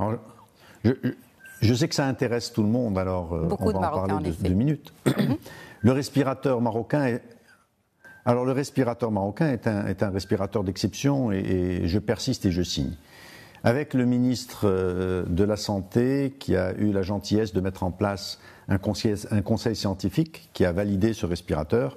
Alors, je sais que ça intéresse tout le monde, alors Beaucoup on va en parler en 2 minutes. Le respirateur marocain est un respirateur d'exception et je persiste et je signe. Avec le ministre de la Santé qui a eu la gentillesse de mettre en place un conseil scientifique qui a validé ce respirateur,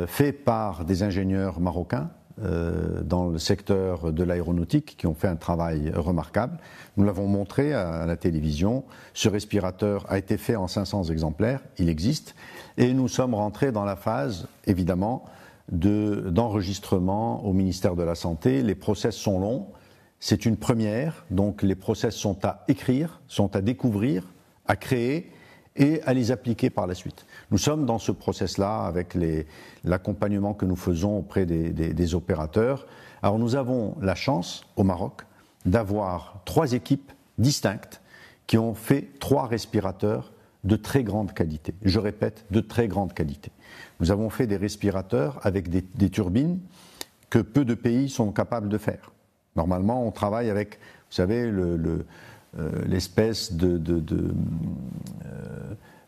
fait par des ingénieurs marocains dans le secteur de l'aéronautique qui ont fait un travail remarquable. Nous l'avons montré à la télévision. Ce respirateur a été fait en 500 exemplaires, il existe, et nous sommes rentrés dans la phase, évidemment, d'enregistrement au ministère de la Santé. Les process sont longs, c'est une première, donc les process sont à écrire, sont à découvrir, à créer et à les appliquer par la suite. Nous sommes dans ce process-là avec l'accompagnement que nous faisons auprès des opérateurs. Alors nous avons la chance au Maroc d'avoir 3 équipes distinctes qui ont fait 3 respirateurs de très grande qualité. Je répète, de très grande qualité. Nous avons fait des respirateurs avec des turbines que peu de pays sont capables de faire. Normalement, on travaille avec, vous savez, l'espèce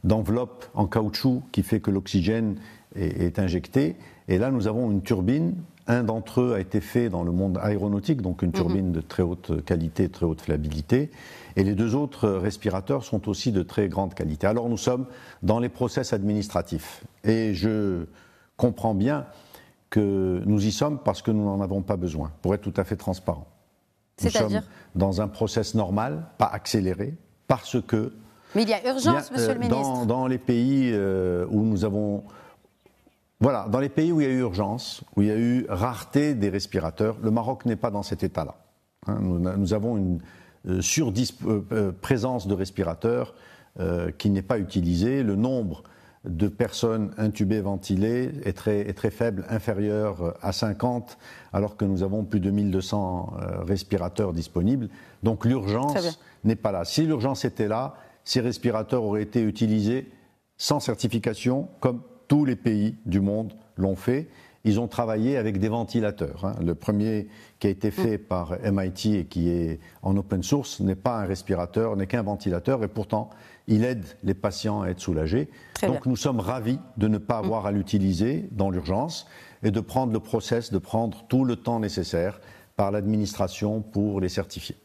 d'enveloppe en caoutchouc qui fait que l'oxygène est injecté. Et là, nous avons une turbine. Un d'entre eux a été fait dans le monde aéronautique, donc une turbine de très haute qualité, très haute fiabilité. Et les 2 autres respirateurs sont aussi de très grande qualité. Alors nous sommes dans les process administratifs. Et je comprends bien que nous y sommes parce que nous n'en avons pas besoin, pour être tout à fait transparent. Nous sommes dans un process normal, pas accéléré, parce que... Mais il y a urgence, monsieur le ministre. Dans les pays où nous avons... Voilà, dans les pays où il y a eu urgence, où il y a eu rareté des respirateurs, le Maroc n'est pas dans cet état-là. Nous avons une présence de respirateurs qui n'est pas utilisée. Le nombre de personnes intubées, ventilées est très faible, inférieur à 50, alors que nous avons plus de 1200 respirateurs disponibles. Donc l'urgence n'est pas là. Si l'urgence était là, ces respirateurs auraient été utilisés sans certification, comme tous les pays du monde l'ont fait. Ils ont travaillé avec des ventilateurs. Le premier qui a été fait par MIT et qui est en open source n'est pas un respirateur, n'est qu'un ventilateur, et pourtant il aide les patients à être soulagés. Donc nous sommes ravis de ne pas avoir à l'utiliser dans l'urgence et de prendre le process, de prendre tout le temps nécessaire par l'administration pour les certifier.